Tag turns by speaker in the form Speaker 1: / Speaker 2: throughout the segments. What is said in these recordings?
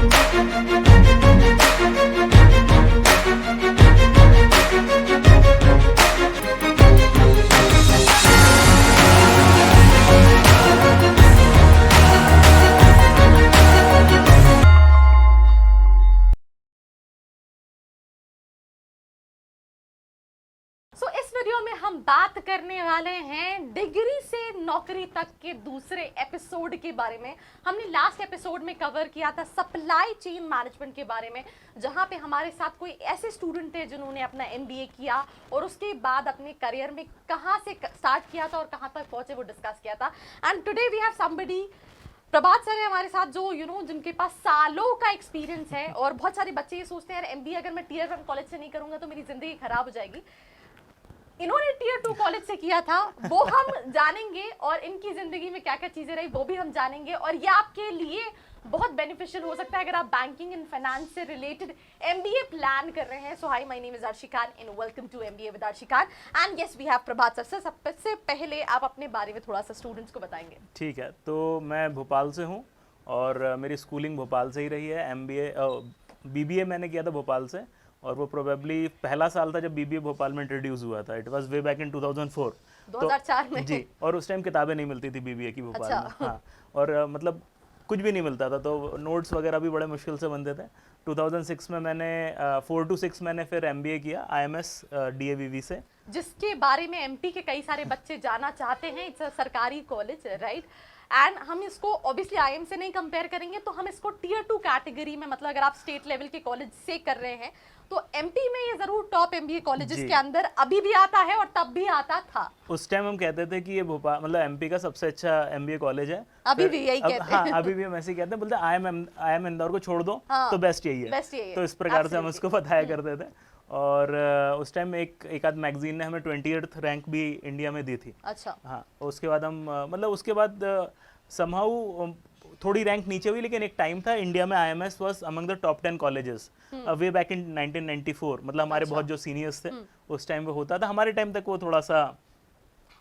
Speaker 1: इस वीडियो में हम बात करने वाले हैं डिग्री से नौकरी तक के दूसरे एपिसोड के बारे में। हमने लास्ट एपिसोड में कवर किया था सप्लाई चेन मैनेजमेंट के बारे में, जहां पे हमारे साथ कोई ऐसे स्टूडेंट थे जिन्होंने अपना एमबीए किया और उसके बाद अपने करियर में कहां से स्टार्ट किया था और कहां तक पहुंचे वो डिस्कस किया था। And today we have somebody, Prabhat sir है हमारे साथ, जो जिनके पास सालों का एक्सपीरियंस है। और बहुत सारे बच्चे ये सोचते हैं यार एमबीए अगर मैं टियर 1 कॉलेज से नहीं करूंगा तो मेरी जिंदगी खराब हो जाएगी। इन्होंने टियर 2 कॉलेज से किया था, वो हम जानेंगे, और इनकी जिंदगी में क्या क्या चीजें रही वो भी हम जानेंगे। और ये आपके लिए बहुत बेनिफिशियल हो सकता है अगर आप बैंकिंग एंड फाइनेंस से रिलेटेड एमबीए प्लान कर रहे हैं। So hi, my name is Arshi Khan and welcome to MBA with Arshi Khan. And yes, we have Prabhat sir. सबसे पहले आप अपने बारे में थोड़ा सा स्टूडेंट्स को बताएंगे।
Speaker 2: ठीक है, तो मैं भोपाल से हूँ और मेरी स्कूलिंग भोपाल से ही रही है। एमबीए बीबीए मैंने किया था भोपाल से, और वो प्रोबेबली पहला साल था जब बीबीए भोपाल में इंट्रोड्यूस हुआ था। It was way back in 2004
Speaker 1: 2004 में
Speaker 2: जी। और उस टाइम किताबें नहीं मिलती थी बीबीए की भोपाल
Speaker 1: अच्छा।
Speaker 2: में। हाँ, और मतलब कुछ भी नहीं मिलता था, तो नोट्स वगैरह भी बड़े मुश्किल से बनते थे। 2006 में मैंने 4 to 6 मैंने फिर एमबीए किया आईएमएस डीएवीवी से,
Speaker 1: जिसके बारे में एमपी के कई सारे बच्चे जाना चाहते हैं। इट्स अ सरकारी कॉलेज, राइट। एंड हम इसको ऑब्वियसली आईएम से नहीं कंपेयर करेंगे, तो हम इसको टियर 2 कैटेगरी में, मतलब अगर आप स्टेट लेवल के कॉलेज से कर रहे हैं तो एमपी में ये जरूर टॉप एमबीए कॉलेजेस के अंदर अभी भी आता है और तब भी आता था।
Speaker 2: उस टाइम हम कहते थे कि ये भोपाल मतलब एमपी का सबसे अच्छा एमबीए कॉलेज है।
Speaker 1: अभी भी यही कहते हैं।
Speaker 2: हाँ, अभी भी हम ऐसे ही कहते हैं, बोलते हैं आईएम इंदौर को छोड़ दो तो बेस्ट यही है।
Speaker 1: बेस्ट यही है।
Speaker 2: तो इस प्रकार से हम उसको बताया करते थे। और उस टाइम एक आध मैगजीन ने हमें 28th रैंक भी इंडिया में दी थी।
Speaker 1: अच्छा।
Speaker 2: हाँ, उसके बाद हम मतलब उसके बाद समहाउ थोड़ी रैंक नीचे हुई, लेकिन एक टाइम था इंडिया में IMS was among the top 10 colleges way back in 1994। मतलब हमारे बहुत जो सीनियर्स थे उस टाइम वो होता था। हमारे टाइम तक वो थोड़ा सा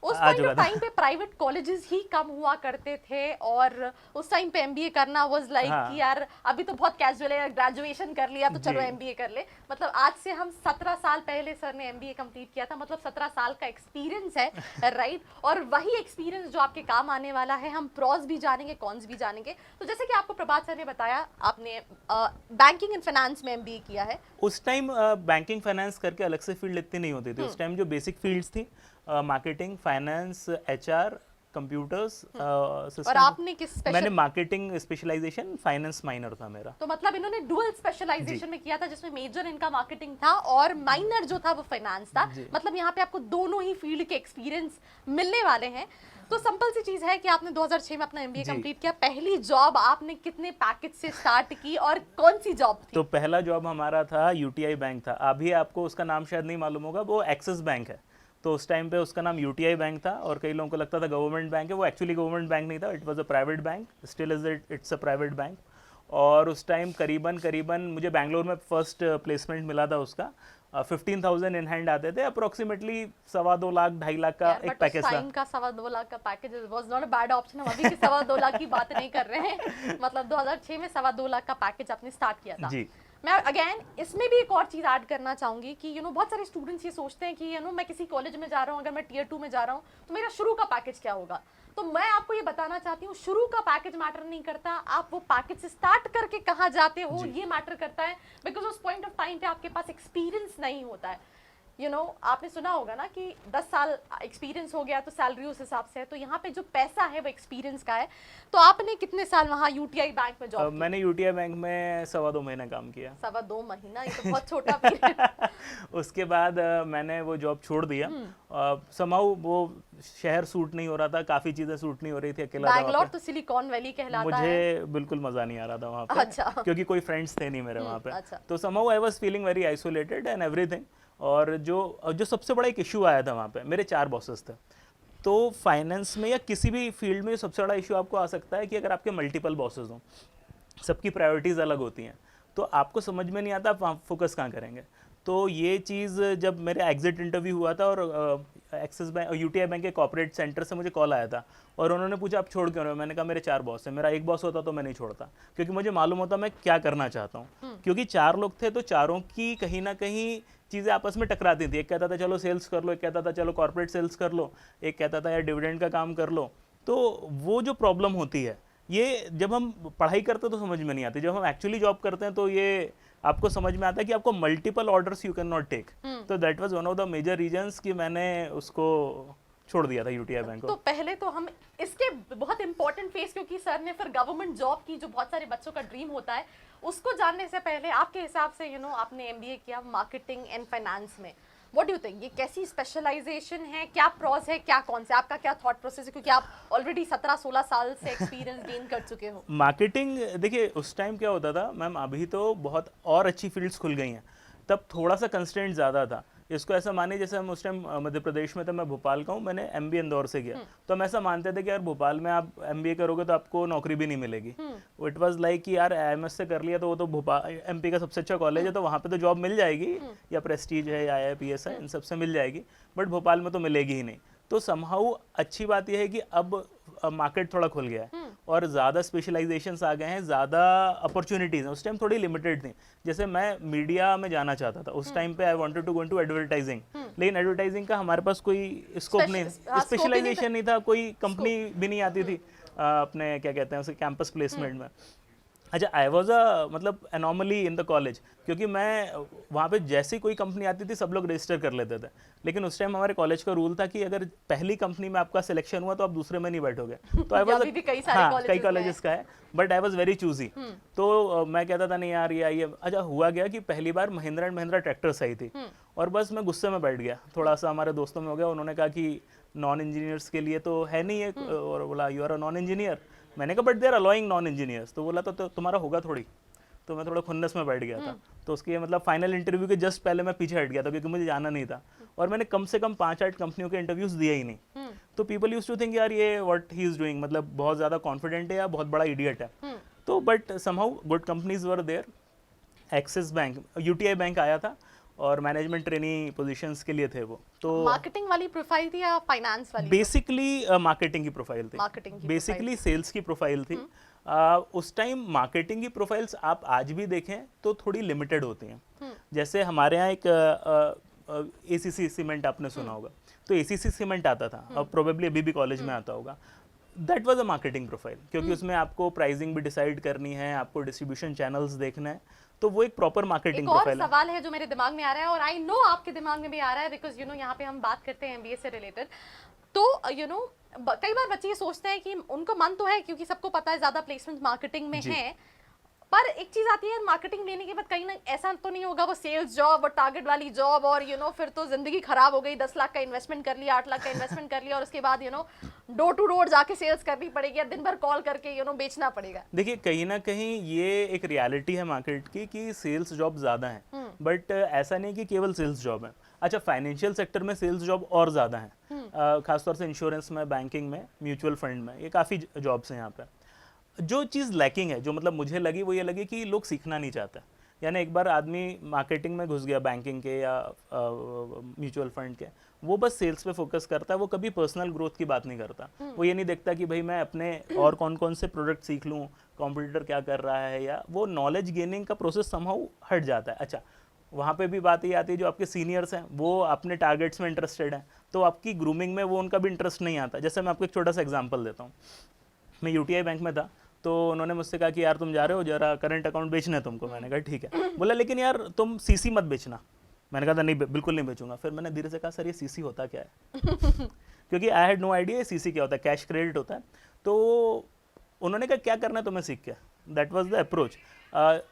Speaker 1: उस टाइम पे प्राइवेट कॉलेजेस ही कम हुआ करते थे, और उस टाइम पे एमबीए करना वाज लाइक कि यार अभी तो बहुत कैजुअल है, ग्रेजुएशन कर लिया तो चलो एमबीए कर ले। मतलब आज से हम 17 साल पहले सर ने एमबीए कंप्लीट किया था, मतलब 17 साल का एक्सपीरियंस है, राइट। और वही एक्सपीरियंस जो आपके काम आने वाला है। हम प्रॉस भी जानेंगे, कॉन्स भी जानेंगे। तो जैसे कि आपको प्रभात सर ने बताया, आपने बैंकिंग एंड फाइनेंस में एमबीए किया है।
Speaker 2: उस टाइम बैंकिंग फाइनेंस करके अलग से फील्ड इतनी नहीं होती थी। उस टाइम जो बेसिक फील्ड्स थी मार्केटिंग, फाइनेंस, एचआर, कंप्यूटर्स,
Speaker 1: और आपने किस
Speaker 2: मैंने मार्केटिंग स्पेशलाइजेशन, फाइनेंस माइनर था मेरा।
Speaker 1: तो मतलब इन्होंने डुअल स्पेशलाइजेशन में किया था, जिसमें मेजर इनका मार्केटिंग था और माइनर जो था वो फाइनेंस था। मतलब यहाँ पे आपको दोनों ही फील्ड के एक्सपीरियंस मिलने वाले हैं। तो सिंपल सी चीज है कि आपने 2006 में अपना एमबीए कंप्लीट किया। पहली जॉब आपने कितने पैकेज से स्टार्ट की और कौन सी जॉब थी?
Speaker 2: तो पहला जॉब हमारा था यूटीआई बैंक था। अभी आपको उसका नाम शायद नहीं मालूम होगा, वो एक्सिस बैंक है। तो उस टाइम पे उसका नाम यूटीआई बैंक था और कई लोगों को लगता था गवर्नमेंट बैंक है। वो एक्चुअली गवर्नमेंट बैंक नहीं था, it was a private bank, still is it's a private bank. और उस टाइम करीबन मुझे बैंगलोर में फर्स्ट प्लेसमेंट मिला था उसका। 15,000 इन हैंड आते थे, अप्रोक्सीमेटली 2.25 लाख 2.5 लाख का एक पैकेज था।
Speaker 1: का 2.25 लाख का package was not a bad option. हम अभी के 2.25 लाख की बात नहीं कर रहे हैं। मतलब 2006 में 2.25 लाख का पैकेज आपने स्टार्ट किया था जी। मैं अगेन इसमें भी एक और चीज ऐड करना चाहूंगी कि बहुत सारे स्टूडेंट्स ये सोचते हैं कि मैं किसी कॉलेज में जा रहा हूँ, अगर मैं टियर 2 में जा रहा हूँ तो मेरा शुरू का पैकेज क्या होगा। तो मैं आपको ये बताना चाहती हूँ, शुरू का पैकेज मैटर नहीं करता, आप वो पैकेज से स्टार्ट करके कहाँ जाते हो ये मैटर करता है। बिकॉज उस पॉइंट ऑफ टाइम पे आपके पास एक्सपीरियंस नहीं होता है। आपने सुना होगा ना कि 10 साल एक्सपीरियंस हो गया तो सैलरी उस हिसाब से है। तो यहाँ पे जो पैसा है वो एक्सपीरियंस का है। तो आपने कितने साल वहाँ यूटीआई बैंक में जॉब?
Speaker 2: मैंने यूटीआई बैंक में 2.25 महीना काम किया।
Speaker 1: 2.25 महीना, ये तो बहुत छोटा पीरियड।
Speaker 2: उसके बाद मैंने वो जॉब छोड़ दिया। समहाउ वो शहर सूट नहीं हो रहा था, काफी चीजें सूट नहीं हो रही थी। अकेला
Speaker 1: बैंगलोर तो सिलिकॉन वैली कहलाता है।
Speaker 2: मुझे बिल्कुल मजा नहीं आ रहा था वहाँ पे।
Speaker 1: अच्छा।
Speaker 2: क्योंकि कोई फ्रेंड्स थे नहीं मेरे वहाँ पे।
Speaker 1: अच्छा।
Speaker 2: तो somehow I was feeling very isolated and everything. और जो सबसे बड़ा एक इशू आया था वहाँ पे, मेरे 4 बॉसेस थे। तो फाइनेंस में या किसी भी फील्ड में सबसे बड़ा इशू आपको आ सकता है कि अगर आपके मल्टीपल बॉसेस हों, सबकी प्रायोरिटीज़ अलग होती हैं, तो आपको समझ में नहीं आता आप फोकस कहाँ करेंगे। तो ये चीज़ जब मेरा एग्जिट इंटरव्यू हुआ था और एक्सिस बैंक यूटीआई बैंक के कॉर्पोरेट सेंटर से मुझे कॉल आया था और उन्होंने पूछा आप छोड़ क्यों रहे हो, मैंने कहा मेरे 4 बॉस हैं, मेरा एक बॉस होता तो मैं नहीं छोड़ता, क्योंकि मुझे मालूम होता मैं क्या करना चाहता हूँ। क्योंकि 4 लोग थे तो चारों की कहीं ना कहीं चीज़ें आपस में टकराती थी। एक कहता था चलो सेल्स कर लो, एक कहता था चलो कॉर्पोरेट सेल्स कर लो, एक कहता था यार डिविडेंड का काम कर लो। तो वो जो प्रॉब्लम होती है ये जब हम पढ़ाई करते हैं तो समझ में नहीं आती, जब हम एक्चुअली जॉब करते हैं तो ये आपको समझ में आता है कि आपको multiple orders you can not take. तो that was one of the major reasons कि मैंने उसको छोड़ दिया था यूटीआई बैंक को।
Speaker 1: तो पहले तो हम इसके बहुत इंपॉर्टेंट फेस, क्योंकि सर ने फिर गवर्नमेंट जॉब की जो बहुत सारे बच्चों का ड्रीम होता है, उसको जानने से पहले आपके हिसाब से आपने एमबीए किया मार्केटिंग एंड फाइनेंस में, व्हाट डू यू थिंक ये कैसी स्पेशलाइजेशन है, क्या प्रॉस है, क्या कौन से, आपका क्या थॉट प्रोसेस है, क्योंकि आप ऑलरेडी 17-16 साल से एक्सपीरियंस गेन कर चुके हो।
Speaker 2: मार्केटिंग देखिए उस टाइम क्या होता था मैम, अभी तो बहुत और अच्छी फील्ड्स खुल गई हैं, तब थोड़ा सा कंस्ट्रेंट ज़्यादा था। इसको ऐसा मानिए जैसे हम उस टाइम मध्य प्रदेश में थे, मैं भोपाल का हूँ, मैंने एमबीए इंदौर से किया, तो हम ऐसा मानते थे कि यार भोपाल में आप एमबीए करोगे तो आपको नौकरी भी नहीं मिलेगी। इट वाज लाइक कि यार एमएस से कर लिया तो वो तो भोपाल एमपी का सबसे अच्छा कॉलेज है, तो वहाँ पे तो जॉब मिल जाएगी, या प्रेस्टीज है या आईआईपीएस है, इन सब से मिल जाएगी, बट भोपाल में तो मिलेगी ही नहीं। तो समहाउ अच्छी बात यह है कि अब मार्केट थोड़ा खुल गया है और ज़्यादा स्पेशलाइजेशंस आ गए हैं, ज़्यादा अपॉर्चुनिटीज़ हैं। उस टाइम थोड़ी लिमिटेड थी, जैसे मैं मीडिया में जाना चाहता था उस टाइम पे, I wanted to go into advertising, लेकिन एडवर्टाइजिंग का हमारे पास कोई स्कोप नहीं, स्पेशलाइजेशन नहीं था, कोई कंपनी भी नहीं आती थी अपने क्या कहते हैं उसे कैंपस प्लेसमेंट में। अच्छा, आई वॉज अ मतलब एनॉमली इन द कॉलेज, क्योंकि मैं वहाँ पे जैसे कोई कंपनी आती थी सब लोग रजिस्टर कर लेते थे, लेकिन उस टाइम हमारे कॉलेज का रूल था कि अगर पहली कंपनी में आपका सिलेक्शन हुआ तो आप दूसरे में नहीं बैठोगे। तो आई वॉज कई कॉलेजेस का है, but I was very choosy. तो मैं कहता था नहीं यार ये अच्छा हुआ गया कि पहली बार महिंद्रा एंड महिंद्रा ट्रैक्टर्स आई थी और बस मैं गुस्से में बैठ गया, थोड़ा सा हमारे दोस्तों में हो गया, उन्होंने कहा कि नॉन इंजीनियर्स के लिए तो है नहीं है, और बोला you are a non engineer. मैंने कहा but they are allowing non engineers, तो बोला तो तुम्हारा होगा थोड़ी। तो मैं थोड़ा खुन्नस में बैठ गया था। तो उसके मतलब फाइनल इंटरव्यू के जस्ट पहले मैं पीछे हट गया था, क्योंकि मुझे जाना नहीं था, और मैंने कम से कम 5-8 कंपनियों के इंटरव्यूज दिए ही नहीं। तो पीपल यूज्ड टू थिंक यार ये व्हाट ही इज डूइंग, मतलब बहुत ज़्यादा कॉन्फिडेंट है या बहुत बड़ा इडियट है। तो but somehow good companies were there. Axis bank, UTI bank आया था और मैनेजमेंट ट्रेनी पोजीशंस के लिए थे वो। तो
Speaker 1: मार्केटिंग वाली प्रोफाइल थी या फाइनेंस वाली?
Speaker 2: बेसिकली मार्केटिंग की प्रोफाइल थी, बेसिकली सेल्स की प्रोफाइल थी। उस टाइम मार्केटिंग की प्रोफाइल्स आप आज भी देखें तो थोड़ी लिमिटेड होती हैं। जैसे हमारे यहाँ एक एसीसी सीमेंट आपने सुना होगा, तो एसीसी सीमेंट आता था, अब प्रोबेबली अभी भी कॉलेज में आता होगा। That was a marketing profile, क्योंकि उसमें आपको प्राइसिंग भी डिसाइड करनी है, आपको डिस्ट्रीब्यूशन चैनल्स देखना है, तो वो एक प्रॉपर मार्केटिंग प्रोफाइल है।
Speaker 1: एक और सवाल है जो मेरे दिमाग में आ रहा है, और आई नो आपके दिमाग में भी आ रहा है, बिकॉज यहाँ पे हम बात करते हैं एमबीए से रिलेटेड। तो कई बार बच्चे ये सोचते हैं कि उनको मन तो है, क्योंकि सबको पता है ज्यादा प्लेसमेंट मार्केटिंग में है, पर एक चीज आती है मार्केटिंग लेने के बाद कहीं ना ऐसा तो नहीं होगा वो सेल्स जॉब और टारगेट वाली जॉब, और फिर तो जिंदगी खराब हो गई, 10 लाख का इन्वेस्टमेंट कर लिया, 8 लाख का इन्वेस्टमेंट कर लिया, और उसके बाद डोर टू डोर जाके सेल्स करनी पड़ेगी, या दिन भर कॉल करके बेचना पड़ेगा।
Speaker 2: देखिए कहीं ना कहीं ये एक रियलिटी है मार्केट की कि सेल्स जॉब ज़्यादा है, बट ऐसा नहीं कि केवल सेल्स जॉब है। अच्छा, फाइनेंशियल सेक्टर में सेल्स जॉब और ज़्यादा है, खासतौर से इंश्योरेंस में, बैंकिंग में, म्यूचुअल फंड में, ये काफ़ी जॉब्स हैं यहाँ पे। जो चीज़ लैकिंग है, जो मतलब मुझे लगी, वो ये लगी कि लोग सीखना नहीं चाहते। यानी एक बार आदमी मार्केटिंग में घुस गया, बैंकिंग के या म्यूचुअल फंड के, वो बस सेल्स पे फोकस करता है, वो कभी पर्सनल ग्रोथ की बात नहीं करता। वो ये नहीं देखता कि भाई मैं अपने और कौन कौन से प्रोडक्ट सीख लूँ, कॉम्पिटिटर क्या कर रहा है, या वो नॉलेज गेनिंग का प्रोसेस समहाउ हट जाता है। अच्छा, वहाँ पे भी बात ये आती है जो आपके सीनियर्स हैं वो अपने टारगेट्स में इंटरेस्टेड हैं, तो आपकी ग्रूमिंग में वो उनका भी इंटरेस्ट नहीं आता। जैसे मैं आपको एक छोटा सा एग्जांपल देता हूँ। मैं यूटीआई बैंक में था, तो उन्होंने मुझसे कहा कि यार तुम जा रहे हो, जरा करंट अकाउंट बेचना है तुमको। मैंने कहा ठीक है। बोला लेकिन यार तुम सीसी मत बेचना। मैंने कहा था नहीं, बिल्कुल नहीं बेचूंगा। फिर मैंने धीरे से कहा सर ये सीसी होता क्या है, क्योंकि I had no idea CC क्या होता है, कैश क्रेडिट होता है। तो उन्होंने कहा क्या करना है तुम्हें सीख के, दैट वाज द अप्रोच।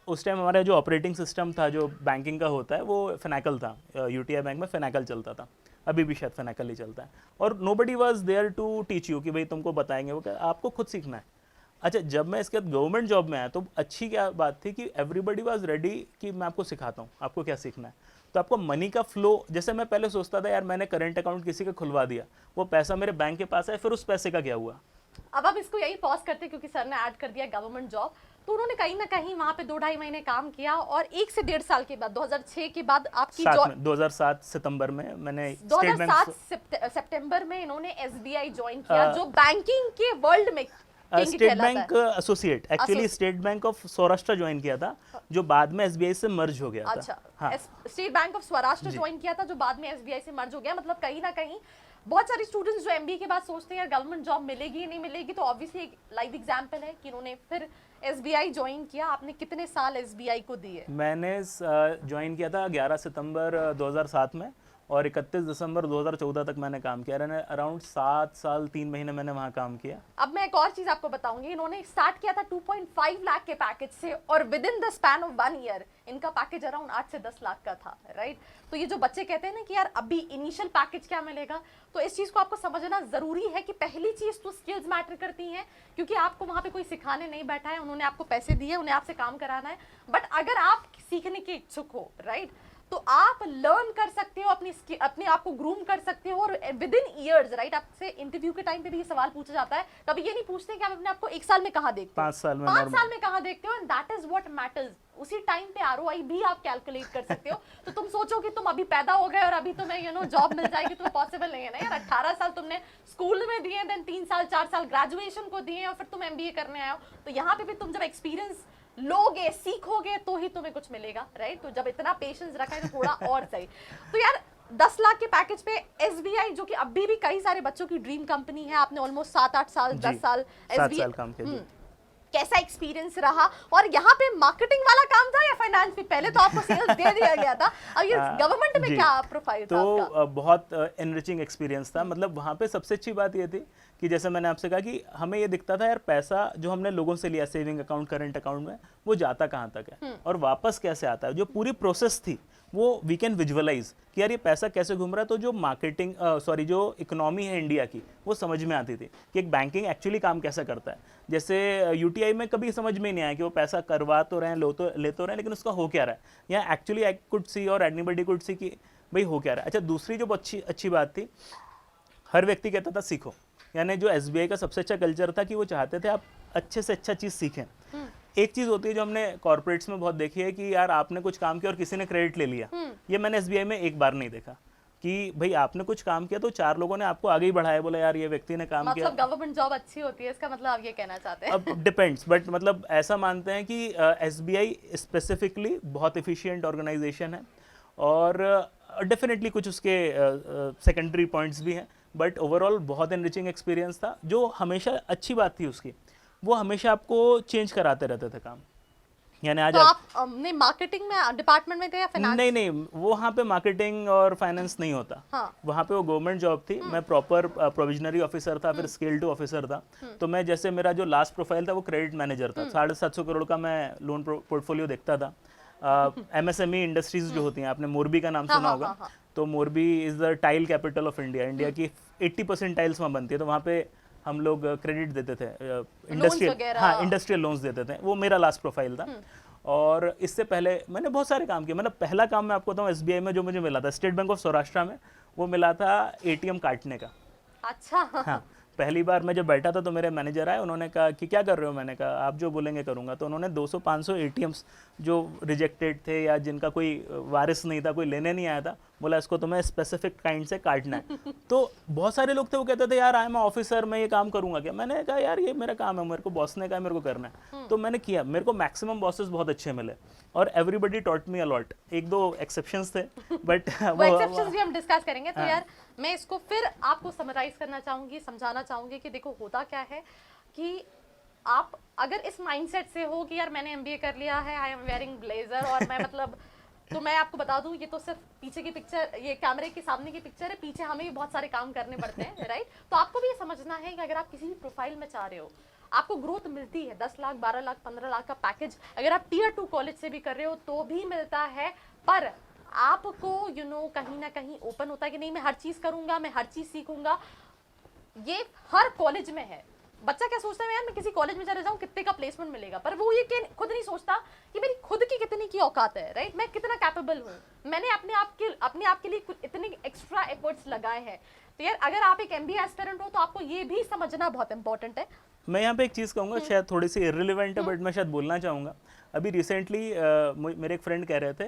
Speaker 2: उस टाइम हमारा जो ऑपरेटिंग सिस्टम था जो बैंकिंग का होता है वो फिनैकल था, यूटीआई बैंक में फिनैकल चलता था, अभी भी शायद फिनैकल ही चलता है, और nobody was there to teach you कि भाई तुमको बताएंगे, वो आपको खुद सीखना है। अच्छा, जब मैं इसके बाद गवर्नमेंट जॉब में आया तो अच्छी क्या बात थी कि एवरीबडी वाज रेडी कि मैं आपको सिखाता हूँ, आपको क्या सीखना है। तो आपको मनी का फ्लो, जैसे मैं पहले सोचता था यार मैंने करंट अकाउंट किसी का खुलवा दिया, वो पैसा मेरे बैंक के पास है, फिर उस पैसे का क्या हुआ,
Speaker 1: अब हम इसको यही पॉज करते हैं क्योंकि सर ने ऐड कर दिया गवर्नमेंट जॉब। तो उन्होंने कहीं ना कहीं वहां पे 2-2.5 महीने काम किया और 1 से 1.5 साल के बाद 2006 के बाद आपकी जॉब
Speaker 2: 2007 सितंबर में मैंने स्टेट
Speaker 1: 2007
Speaker 2: बैंक
Speaker 1: सितंबर में इन्होंने एसबीआई ज्वाइन किया, जो बैंकिंग के वर्ल्ड में किंग
Speaker 2: स्टेट
Speaker 1: कहलाता
Speaker 2: बैंक
Speaker 1: है।
Speaker 2: Associate, actually state bank of Saurashtra join किया था, जो बाद में एसबीआई से मर्ज हो गया था।
Speaker 1: अच्छा,
Speaker 2: हाँ,
Speaker 1: स्टेट बैंक ऑफ स्वराष्ट्र ज्वाइन किया था, जो बाद में एसबीआई से मर्ज हो गया। मतलब कहीं ना कहीं बहुत सारे स्टूडेंट्स जो एमबीए के बाद सोचते हैं यार गवर्नमेंट जॉब मिलेगी नहीं मिलेगी, तो ऑब्वियसली एक लाइव एग्जांपल है कि उन्होंने फिर एसबीआई ज्वाइन किया। आपने कितने साल एसबीआई को दिए?
Speaker 2: मैंने ज्वाइन किया था 11 सितंबर 2007 में और 31 दिसंबर 2014 तक मैंने काम किया। अराउंड 7 साल 3 महीने मैंने वहाँ काम किया।
Speaker 1: अब मैं एक और चीज आपको बताऊंगी, इन्होंने स्टार्ट किया था 2.5 लाख के पैकेज से और with in the span of 1 year इनका पैकेज अराउंड 8 से 10 लाख का था, राइट। तो ये जो बच्चे कहते हैं ना कि यार अभी इनिशियल पैकेज क्या मिलेगा, तो इस चीज को आपको समझना जरूरी है कि पहली चीज तो स्किल्स मैटर करती हैं, क्योंकि आपको वहां पे कोई सिखाने नहीं बैठा है, उन्होंने आपको पैसे दिए, उन्हें आपसे काम कराना है। बट अगर आप सीखने के इच्छुक हो, राइट, तो आप लर्न कर सकते हो, अपने आप को ग्रूम कर सकते हो और विद इन ईयर्स, राइट। आपसे इंटरव्यू के टाइम पे भी ये सवाल पूछा जाता है, कभी ये नहीं पूछते कि आप अपने आप को 1 साल में कहाँ देखते हो,
Speaker 2: 5 साल में,
Speaker 1: 5 साल में कहाँ देखते हो, and that is what matters. उसी टाइम पे आरओआई भी आप कैलकुलेट कर सकते हो। तो तुम सोचो कि तुम अभी पैदा हो गए और अभी तुम्हें जॉब मिल जाएगी, तो पॉसिबल नहीं है ना यार। 18 साल तुमने स्कूल में दिए, देन 3 साल 4 साल ग्रेजुएशन को दिए और फिर तुम एमबीए करने आए हो। तो यहाँ पे भी तुम जब एक्सपीरियंस लोगे, सीखोगे, तो ही तुम्हें कुछ मिलेगा, राइट। तो जब इतना पेशेंस रखा है तो थोड़ा और सही। तो यार 10 लाख के पैकेज पे एसबीआई, जो कि अभी भी कई सारे बच्चों की ड्रीम कंपनी है, आपने ऑलमोस्ट 7-8 साल 10 साल
Speaker 2: 7 साल काम किया।
Speaker 1: कैसा एक्सपीरियंस रहा? और यहाँ पे मार्केटिंग वाला काम था या फाइनेंस भी? पहले तो आपको सेल्स दे दिया गया था, अब ये गवर्नमेंट में क्या प्रोफाइल था आपका?
Speaker 2: तो बहुत एनरिचिंग एक्सपीरियंस था। मतलब वहाँ पे सबसे अच्छी बात ये थी कि जैसे मैंने आपसे कहा कि हमें ये दिखता था यार पैसा जो हमने लोगों से लिया सेविंग अकाउंट, करंट अकाउंट में, वो जाता कहाँ तक है और वापस कैसे आता है। जो पूरी प्रोसेस थी वो वी कैन विजुअलाइज कि यार ये पैसा कैसे घूम रहा है। तो जो मार्केटिंग जो इकोनॉमी है इंडिया की, वो समझ में आती थी कि एक बैंकिंग एक्चुअली काम कैसा करता है। जैसे यूटीआई में कभी समझ में नहीं आया कि वो पैसा करवा तो रहे हैं, ले तो रहे हैं, लेकिन उसका हो क्या रहा है। यहाँ एक्चुअली आई कुड सी और एनीबडी कुड सी कि भाई हो क्या रहा है। अच्छा, दूसरी जो अच्छी बात थी, हर व्यक्ति कहता था सीखो। यानी जो एसबीआई का सबसे अच्छा कल्चर था कि वो चाहते थे आप अच्छे से अच्छा चीज़ सीखें। एक चीज़ होती है जो हमने कॉर्पोरेट्स में बहुत देखी है कि यार आपने कुछ काम किया और किसी ने क्रेडिट ले लिया। ये मैंने एसबीआई में एक बार नहीं देखा कि भाई आपने कुछ काम किया तो 4 लोगों ने आपको आगे ही बढ़ाया, बोला यार ये व्यक्ति ने काम किया।
Speaker 1: मतलब गवर्नमेंट जॉब अच्छी होती है, इसका मतलब आप ये कहना चाहते हैं?
Speaker 2: अब डिपेंड्स, बट मतलब ऐसा मानते हैं कि एसबीआई स्पेसिफिकली बहुत एफिशिएंट ऑर्गेनाइजेशन है और डेफिनेटली कुछ उसके सेकेंडरी पॉइंट्स भी हैं, बट ओवरऑल बहुत एनरिचिंग एक्सपीरियंस था। जो हमेशा अच्छी बात थी उसकी, वो हमेशा आपको चेंज कराते रहते थे काम। यानी आज
Speaker 1: तो आप ने मार्केटिंग में डिपार्टमेंट में थे या फाइनेंस?
Speaker 2: नहीं, वो वहाँ पे मार्केटिंग और फाइनेंस नहीं होता।
Speaker 1: हाँ।
Speaker 2: वहाँ पे वो गवर्नमेंट जॉब थी। मैं प्रॉपर प्रोविजनरी ऑफिसर था, फिर स्केल 2 ऑफिसर था। तो मैं जैसे मेरा जो लास्ट प्रोफाइल था वो क्रेडिट मैनेजर था। 750 करोड़ का मैं लोन पोर्टफोलियो देखता था। एमएसएमई इंडस्ट्रीज जो होती हैं, आपने मोरबी का नाम सुना होगा। तो Morbi is the tile capital of India. India की 80% टाइल्स वहाँ बनती है। तो वहाँ पे हम लोग क्रेडिट देते थे, इंडस्ट्रियल लोन्स देते थे। वो मेरा लास्ट प्रोफाइल था। और इससे पहले मैंने बहुत सारे काम किए। मतलब पहला काम मैं आपको बताऊं, एसबीआई में जो मुझे मिला था, स्टेट बैंक ऑफ सौराष्ट्र में, वो मिला था एटीएम काटने का।
Speaker 1: अच्छा।
Speaker 2: हाँ, पहली बार मैं जब बैठा था तो मेरे मैनेजर आए, उन्होंने कहा कि क्या कर रहे हो। मैंने कहा आप जो बोलेंगे करूँगा। तो उन्होंने 200-500 एटीएम्स जो रिजेक्टेड थे या जिनका कोई वारिस नहीं था, कोई लेने नहीं आया था, बोला इसको तुम्हें स्पेसिफिक काइंड से काटना है। तो बहुत सारे लोग थे, वो कहते थे यार आई एम ऑफिसर, मैं ये काम करूँगा क्या। मैंने कहा यार ये मेरा काम है, मेरे को बॉस ने कहा मेरे को करना है, तो मैंने किया। मेरे को मैक्सिमम बॉसेस बहुत अच्छे मिले और everybody taught me a lot. 1-2 exceptions थे, बट
Speaker 1: वो एक्सेप्शंस भी हम डिस्कस करेंगे। तो यार मैं इसको फिर आपको समराइज करना चाहूँगी, समझाना चाहूँगी कि देखो होता क्या है कि आप अगर इस माइंडसेट से हो कि यार मैंने एमबीए कर लिया है, आई एम वेयरिंग ब्लेजर और मैं मतलब, तो मैं आपको बता दूं ये तो सिर्फ पीछे की पिक्चर, ये कैमरे के सामने की पिक्चर है, पीछे हमें भी बहुत सारे काम करने पड़ते हैं, राइट। तो आपको भी ये समझना है कि अगर आप किसी भी प्रोफाइल में चाह रहे हो, आपको ग्रोथ मिलती है। 10 लाख 12 लाख 15 लाख का पैकेज अगर आप टियर 2 कॉलेज से भी कर रहे हो तो भी मिलता है, पर आपको कहीं ना कहीं ओपन होता है कि नहीं मैं हर चीज करूंगा, मैं हर चीज सीखूंगा। ये हर कॉलेज में है, बच्चा क्या सोचता है यार मैं किसी कॉलेज में चले जाऊं कितने का प्लेसमेंट मिलेगा, पर वो ये खुद नहीं सोचता कि मेरी खुद की कितनी की औकात है, राइट, मैं कितना कैपेबल हूँ, मैंने अपने आप के लिए इतने एक्स्ट्रा एफर्ट्स लगाए हैं। तो यार अगर आप एक एमबीए एस्पिरेंट हो तो आपको ये भी समझना बहुत इंपॉर्टेंट है।
Speaker 2: मैं यहाँ पे एक चीज़ कहूँगा, शायद थोड़ी सी इररिलेवेंट है बट मैं शायद बोलना चाहूँगा। अभी रिसेंटली मेरे एक फ्रेंड कह रहे थे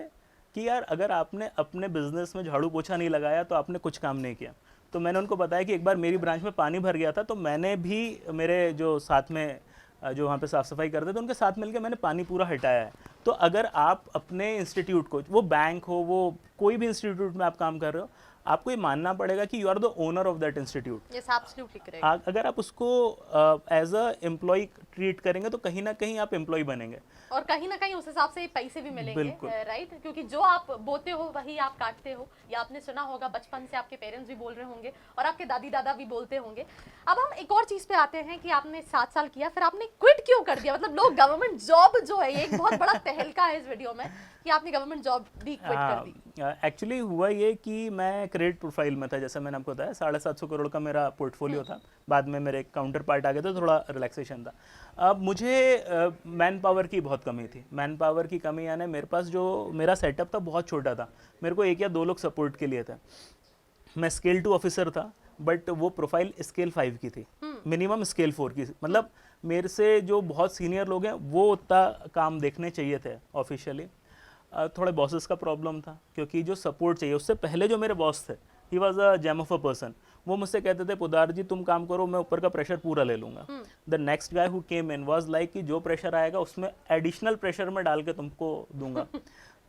Speaker 2: कि यार अगर आपने अपने बिजनेस में झाड़ू पोछा नहीं लगाया तो आपने कुछ काम नहीं किया। तो मैंने उनको बताया कि एक बार मेरी ब्रांच में पानी भर गया था, तो मैंने भी मेरे जो साथ में जो वहाँ पे साफ़ सफाई करते थे उनके साथ मिलकर मैंने पानी पूरा हटाया है। तो अगर आप अपने इंस्टीट्यूट को, वो बैंक हो, वो कोई भी इंस्टीट्यूट में आप काम कर रहे हो, आपको ये मानना पड़ेगा कि you are the owner of that institute.
Speaker 1: Yes, absolutely correct.
Speaker 2: अगर आप उसको एज अ एम्प्लॉय ट्रीट करेंगे तो कहीं ना कहीं आप एम्प्लॉय बनेंगे
Speaker 1: और कहीं ना कहीं उस हिसाब से पैसे भी मिलेंगे, राइट, क्योंकि जो आप बोते हो वही आप काटते हो। या आपने सुना होगा बचपन से आपके पेरेंट्स भी बोल रहे होंगे और आपके दादी दादा भी बोलते होंगे। अब हम एक और चीज पे आते हैं कि आपने 7 साल किया, फिर आपने क्विट क्यों कर दिया? मतलब लोग गवर्नमेंट जॉब जो है, ये एक बहुत बड़ा तहलका है इस वीडियो में कि आपने गवर्नमेंट जॉब भी क्विट कर दी।
Speaker 2: एक्चुअली हुआ ये कि मैं क्रेडिट प्रोफाइल में था, जैसे मैंने आपको बताया 750 करोड़ का मेरा पोर्टफोलियो था। बाद में मेरे काउंटर पार्ट आ गए तो थोड़ा रिलैक्सेशन था। अब मुझे मैन पावर की बहुत कमी थी। मैन पावर की कमी यानी मेरे पास जो मेरा सेटअप था बहुत छोटा था, मेरे को 1 या 2 लोग सपोर्ट के लिए थे। मैं स्केल 2 ऑफिसर था बट वो प्रोफाइल स्केल 5 की थी, मिनिमम स्केल 4 की। मतलब मेरे से जो बहुत सीनियर लोग हैं वो उतना काम देखने चाहिए थे ऑफिशियली। थोड़े बॉसेस का प्रॉब्लम था क्योंकि जो सपोर्ट चाहिए, उससे पहले जो मेरे बॉस थे, he was a gem of a person. वो मुझसे कहते थे पोदार जी तुम काम करो, मैं ऊपर का प्रेशर पूरा ले लूँगा। The next guy who came in was like कि जो प्रेशर आएगा उसमें एडिशनल प्रेशर में डाल के तुमको दूंगा।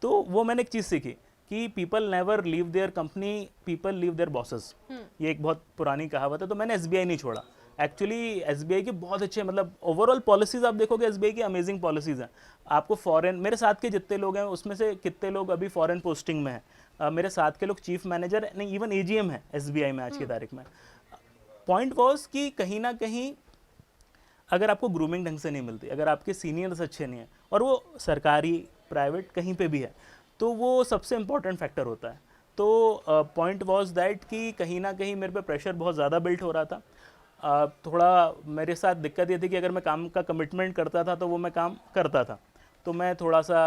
Speaker 2: तो वो मैंने एक चीज़ सीखी कि people never leave their company, people leave their bosses. ये एक बहुत पुरानी कहावत है। तो मैंने एसबीआई नहीं छोड़ा। एक्चुअली एसबीआई की बहुत अच्छे, मतलब ओवरऑल पॉलिसीज आप देखोगे एसबीआई की अमेजिंग पॉलिसीज हैं। आपको फॉरेन, मेरे साथ के जितने लोग हैं उसमें से कितने लोग अभी फॉरेन पोस्टिंग में हैं। मेरे साथ के लोग चीफ मैनेजर नहीं, इवन एजीएम है एसबीआई में आज की तारीख में। पॉइंट वॉज कि कहीं ना कहीं अगर आपको ग्रूमिंग ढंग से नहीं मिलती, अगर आपके सीनियर्स अच्छे नहीं हैं, और वो सरकारी प्राइवेट कहीं पे भी है, तो वो सबसे इम्पोर्टेंट फैक्टर होता है। तो पॉइंट वॉज दैट कि कहीं ना कहीं मेरे पे प्रेशर बहुत ज़्यादा बिल्ट हो रहा था। थोड़ा मेरे साथ दिक्कत ये थी कि अगर मैं काम का कमिटमेंट करता था तो वो मैं काम करता था। तो मैं थोड़ा सा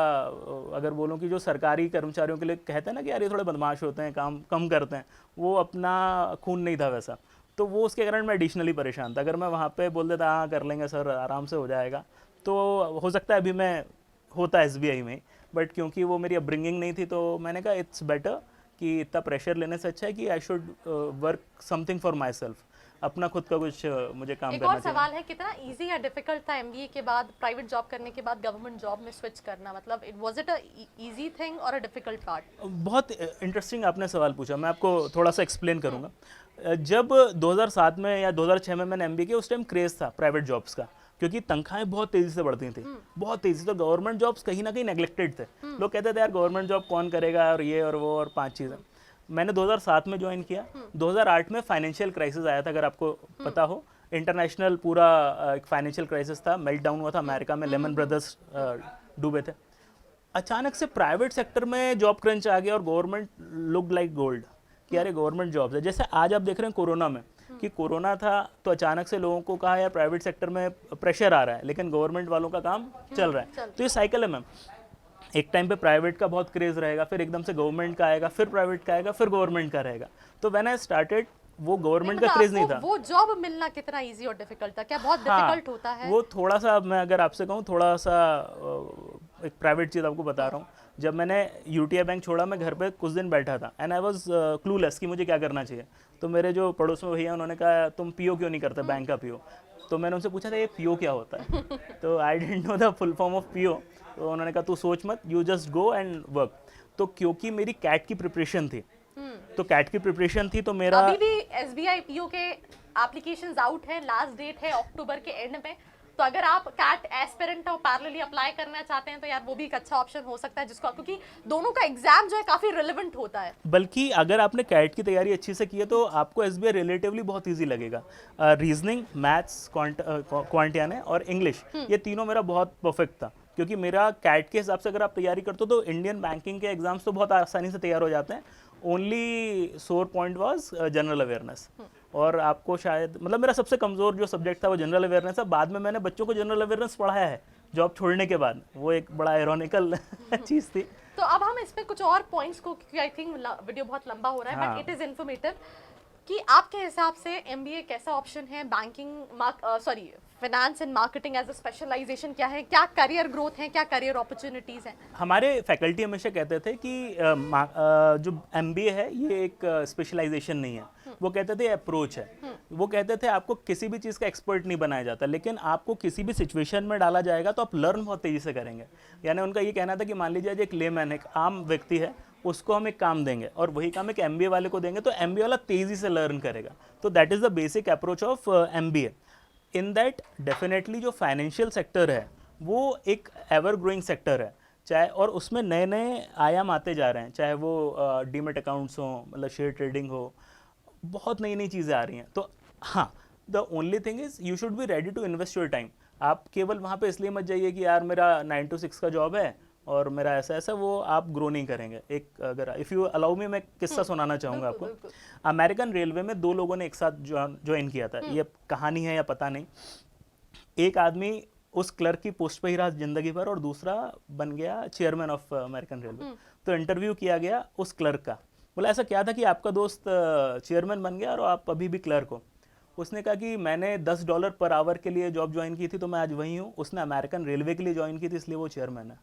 Speaker 2: अगर बोलूँ कि जो सरकारी कर्मचारियों के लिए कहते हैं ना कि यार ये थोड़े बदमाश होते हैं, काम कम करते हैं, वो अपना खून नहीं था वैसा। तो वो उसके कारण मैं एडिशनली परेशान था। अगर मैं वहाँ पे बोल देता हाँ कर लेंगे सर, आराम से हो जाएगा, तो हो सकता है अभी मैं होता एसबीआई में, बट क्योंकि वो मेरी अपब्रिंगिंग नहीं थी तो मैंने कहा इट्स बेटर कि इतना प्रेशर लेने से अच्छा है कि I should work something for my self, अपना खुद का कुछ मुझे काम करना चाहिए।
Speaker 1: एक और सवाल है, कितना इजी या डिफिकल्ट था एमबीए के बाद प्राइवेट जॉब करने के बाद गवर्नमेंट जॉब में स्विच करना? मतलब was it a easy thing और अ डिफिकल्ट पार्ट?
Speaker 2: बहुत इंटरेस्टिंग आपने सवाल पूछा, मैं आपको थोड़ा सा एक्सप्लेन करूंगा। जब 2007 में या 2006 में मैंने एमबीए किया, उस टाइम क्रेज था प्राइवेट जॉब्स का, क्योंकि तनख्वाहें बहुत तेजी से बढ़ती थी, बहुत तेजी से। तो गवर्नमेंट जॉब्स कहीं ना कहीं नेग्लेक्टेड थे। लोग कहते थे यार गवर्नमेंट जॉब कौन करेगा, और ये और वो और 5 चीज़ें। मैंने 2007 में ज्वाइन किया। 2008 में फाइनेंशियल क्राइसिस आया था, अगर आपको पता हो। इंटरनेशनल पूरा एक फाइनेंशियल क्राइसिस था, मेल्ट डाउन हुआ था अमेरिका में, लेमन ब्रदर्स डूबे थे। अचानक से प्राइवेट सेक्टर में जॉब क्रंच आ गया और गवर्नमेंट लुक लाइक गोल्ड कि यार गवर्नमेंट जॉब्स है। जैसे आज आप देख रहे हैं कोरोना में, कि कोरोना था तो अचानक से लोगों को कहा यार प्राइवेट सेक्टर में प्रेशर आ रहा है, लेकिन गवर्नमेंट वालों का काम चल रहा है। तो ये साइकिल है मैम, एक टाइम पे प्राइवेट का बहुत क्रेज रहेगा, फिर एकदम से गवर्नमेंट का आएगा, फिर प्राइवेट का आएगा, फिर गवर्नमेंट का रहेगा। तो व्हेन आई स्टार्टेड, वो गवर्नमेंट का क्रेज नहीं था।
Speaker 1: वो जॉब मिलना कितना इजी और डिफिकल्ट था? क्या बहुत डिफिकल्ट होता है?
Speaker 2: वो थोड़ा सा, मैं अगर आपसे कहूँ थोड़ा सा एक प्राइवेट चीज़ आपको बता रहा हूँ। जब मैंने यूटीआई बैंक छोड़ा, मैं घर पे कुछ दिन बैठा था एंड आई वाज क्लूलेस कि मुझे क्या करना चाहिए। तो मेरे जो पड़ोस में भैया, उन्होंने कहा तुम पीओ क्यों नहीं करते, बैंक का पीओ। तो मैंने उनसे पूछा था ये पीओ क्या होता है, तो I didn't know the full form of PO. तो उन्होंने कहा तू सोच मत, you just go and work. तो क्योंकि मेरी कैट की प्रिपरेशन थी, तो कैट की प्रिपरेशन थी, तो मेरा
Speaker 1: अभी भी एसबीआई पीओ के एप्लीकेशंस आउट है, लास्ट डेट है अक्टूबर के एंड में। तो अगर आप कैट एस्पिरेंट और पैरेलली अप्लाई करना चाहते हैं तो यार वो भी एक अच्छा ऑप्शन हो सकता है, जिसको, क्योंकि दोनों का एग्जाम जो है काफी रिलेवेंट होता है।
Speaker 2: बल्कि अगर आपने कैट की तैयारी अच्छी से की है तो आपको एसबीआई रिलेटिवली बहुत इजी लगेगा। रीजनिंग, मैथ्स, क्वांट यानी और इंग्लिश, ये तीनों मेरा बहुत परफेक्ट था। क्योंकि मेरा कैट के हिसाब से अगर आप तैयारी करते हो तो इंडियन बैंकिंग के एग्जाम्स तो बहुत आसानी से तैयार हो जाते हैं। ओनली सोर पॉइंट वाज जनरल अवेयरनेस, और आपको शायद मतलब मेरा सबसे कमज़ोर जो सब्जेक्ट था वो जनरल अवेयरनेस है। बाद में मैंने बच्चों को जनरल अवेयरनेस पढ़ाया है जॉब छोड़ने के बाद, वो एक बड़ा आयरॉनिकल चीज़ थी।
Speaker 1: तो अब हम इस पे कुछ और पॉइंट्स को, क्योंकि आई थिंक वीडियो बहुत लंबा हो रहा है,
Speaker 2: हाँ।
Speaker 1: बट इट इज़ इन्फॉर्मेटिव, कि आपके हिसाब से एमबीए कैसा ऑप्शन है, banking finance and marketing as a specialisation क्या है, क्या करियर ग्रोथ है, क्या करियर अपॉर्चुनिटीज़ हैं?
Speaker 2: हमारे फैकल्टी हमेशा कहते थे कि जो एमबीए है ये एक स्पेशलाइजेशन नहीं है, वो कहते थे अप्रोच है। वो कहते थे आपको किसी भी चीज़ का एक्सपर्ट नहीं बनाया जाता, लेकिन आपको किसी भी सिचुएशन में डाला जाएगा तो आप लर्न बहुत तेज़ी से करेंगे। यानी उनका ये कहना था कि मान लीजिए एक लेमैन, एक आम व्यक्ति है, उसको हम एक काम देंगे और वही काम एक एमबीए वाले को देंगे तो एमबीए वाला तेज़ी से लर्न करेगा। तो that is the basic approach of MBA. In that definitely जो फाइनेंशियल सेक्टर है वो एक एवर ग्रोइंग सेक्टर है, चाहे और उसमें नए नए आयाम आते जा रहे हैं, चाहे वो डीमेट अकाउंट्स हो, मतलब शेयर ट्रेडिंग हो, बहुत नई नई चीज़ें आ रही हैं। तो हाँ, the only thing is you should be ready to invest your time. आप केवल वहाँ पे इसलिए मत जाइए कि यार मेरा 9 to 6 का जॉब है और मेरा ऐसा ऐसा, वो आप ग्रो नहीं करेंगे। एक अगर इफ़ यू अलाउ मी, मैं किस्सा सुनाना चाहूँगा आपको। अमेरिकन रेलवे में 2 लोगों ने एक साथ ज्वाइन किया था, ये कहानी है या पता नहीं। एक आदमी उस क्लर्क की पोस्ट पे ही रहा जिंदगी भर और दूसरा बन गया चेयरमैन ऑफ अमेरिकन रेलवे। तो इंटरव्यू किया गया उस क्लर्क का, बोला ऐसा क्या था कि आपका दोस्त चेयरमैन बन गया और आप अभी भी क्लर्क हो? उसने कहा कि मैंने $10 पर आवर के लिए जॉब ज्वाइन की थी तो मैं आज वही हूँ। उसने अमेरिकन रेलवे के लिए ज्वाइन की थी इसलिए वो चेयरमैन है।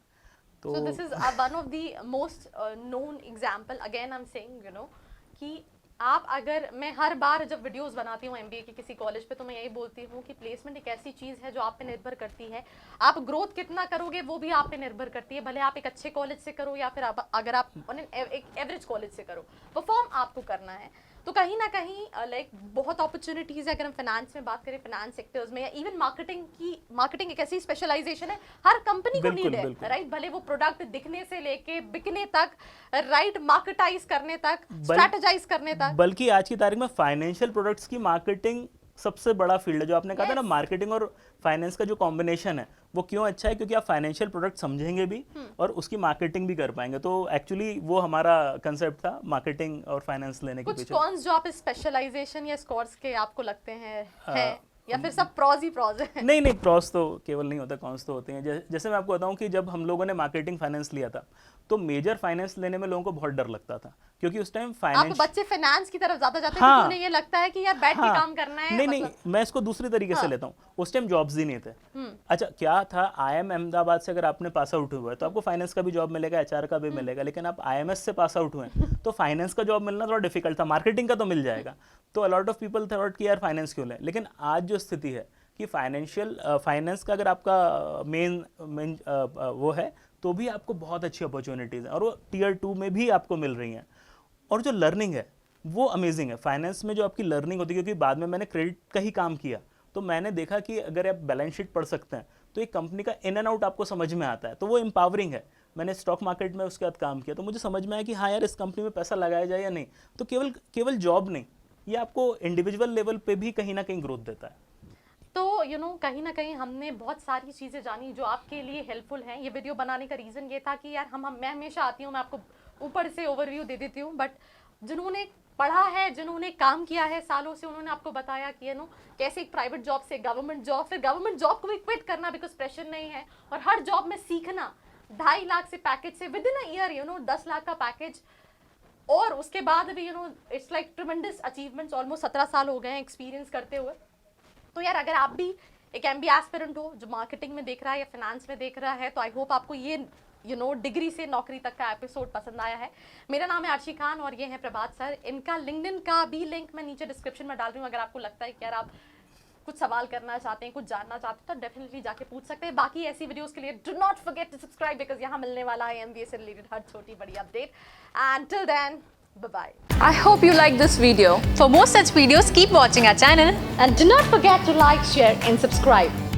Speaker 1: So this is one of the most known example. Again I'm saying, you know, कि आप अगर, मैं हर बार जब वीडियोस बनाती हूँ एमबीए की किसी कॉलेज पे, तो मैं यही बोलती हूँ कि प्लेसमेंट एक ऐसी चीज़ है जो आप पे निर्भर करती है। आप ग्रोथ कितना करोगे वो भी आप पे निर्भर करती है, भले आप एक अच्छे कॉलेज से करो या फिर अगर आप एक एवरेज कॉलेज से करो, परफॉर्म आपको करना है। तो कहीं ना कहीं लाइक बहुत अपॉर्चुनिटीज़ है। अगर हम फाइनेंस में बात करें, फाइनेंस सेक्टर्स में, या इवन मार्केटिंग एक ऐसी स्पेशलाइजेशन है, हर कंपनी को नीड है, राइट? भले वो प्रोडक्ट दिखने से लेके बिकने तक, राइट, मार्केटाइज करने तक, स्ट्रेटेजाइज करने तक।
Speaker 2: बल्कि आज की तारीख में फाइनेंशियल प्रोडक्ट्स की मार्केटिंग सबसे बड़ा फील्ड है। जो आपने कहा था ना, मार्केटिंग और फाइनेंस का जो कॉम्बिनेशन है वो क्यों अच्छा है? क्योंकि आप फाइनेंशियल प्रोडक्ट समझेंगे भी और उसकी मार्केटिंग भी कर पाएंगे। तो एक्चुअली वो हमारा कंसेप्ट था मार्केटिंग और फाइनेंस लेने के पीछे।
Speaker 1: कुछ कॉन्स जो आप स्पेशलाइजेशन या कोर्स के आपको लगते हैं या फिर सब प्रॉज ही प्रॉज है?
Speaker 2: नहीं, प्रॉज तो केवल नहीं होता, कॉन्स तो होते हैं। जैसे मैं आपको बताऊं कि जब हम लोगों ने मार्केटिंग फाइनेंस लिया था तो मेजर फाइनेंस लेने में लोगों को बहुत डर लगता था, क्योंकि उस टाइम फाइनेंस,
Speaker 1: बच्चे फाइनेंस की तरफ ज्यादा जाते हैं क्योंकि उन्हें ये लगता है कि यार बैठ के काम करना है।
Speaker 2: नहीं, मैं इसको दूसरी तरीके से लेता हूँ। उस टाइम जॉब्स ही नहीं थे। अच्छा, क्या था, IIM अहमदाबाद से अगर आपने पास आउट हुआ है तो आपको फाइनेंस का भी जॉब मिलेगा, HR का भी मिलेगा। लेकिन आप IMS से पास आउट हुए तो फाइनेंस का जॉब मिलना थोड़ा डिफिकल्ट था। मार्केटिंग का तो मिल जाएगा। तो अलॉट ऑफ पीपल थॉट कि यार फाइनेंस क्यों लें। लेकिन आज जो स्थिति है कि फाइनेंस का अगर आपका मेन वो है तो भी आपको बहुत अच्छी अपॉर्चुनिटीज़ हैं और वो Tier 2 में भी आपको मिल रही हैं। और जो लर्निंग है वो अमेजिंग है फाइनेंस में, जो आपकी लर्निंग होती है। क्योंकि बाद में मैंने क्रेडिट का ही काम किया तो मैंने देखा कि अगर आप बैलेंस शीट पढ़ सकते हैं तो एक कंपनी का इन एंड आउट आपको समझ में आता है। तो वो एम्पावरिंग है। मैंने स्टॉक मार्केट में उसके बाद काम किया तो मुझे समझ में आया कि हाँ यार, इस कंपनी में पैसा लगाया जाए या नहीं। तो केवल जॉब नहीं, ये आपको इंडिविजुअल लेवल पे भी कहीं ना कहीं ग्रोथ देता है।
Speaker 1: तो कहीं ना कहीं हमने बहुत सारी चीज़ें जानी जो आपके लिए हेल्पफुल हैं। ये वीडियो बनाने का रीज़न ये था कि यार मैं हमेशा आती हूँ, मैं आपको ऊपर से ओवरव्यू दे देती हूँ, बट जिन्होंने पढ़ा है, जिन्होंने काम किया है सालों से, उन्होंने आपको बताया कि कैसे एक प्राइवेट जॉब से गवर्नमेंट जॉब, फिर गवर्नमेंट जॉब को भी क्विट करना बिकॉज प्रेशर नहीं है, और हर जॉब में सीखना 2.5 लाख से पैकेज से with in a year 10 lakh का पैकेज, और उसके बाद भी it's like tremendous achievements. Almost 17 साल हो गए हैं एक्सपीरियंस करते हुए। तो यार, अगर आप भी एक MBA एस्पिरेंट हो जो मार्केटिंग में देख रहा है या फाइनेंस में देख रहा है, तो आई होप आपको ये डिग्री से नौकरी तक का एपिसोड पसंद आया है। मेरा नाम है आर्शी खान और ये है प्रभात सर। इनका लिंक्डइन का भी लिंक मैं नीचे डिस्क्रिप्शन में डाल रही हूँ। अगर आपको लगता है कि यार आप कुछ सवाल करना चाहते हैं, कुछ जानना चाहते हैं, तो डेफिनेटली जाके पूछ सकते हैं। बाकी ऐसी वीडियोस के लिए do not forget to subscribe, because यहाँ मिलने वाला है MBA से रिलेटेड हर छोटी बड़ी update. And till then, bye-bye.
Speaker 3: I hope you liked this video. For more such videos, keep watching our channel.
Speaker 1: And do not forget to like, share and subscribe.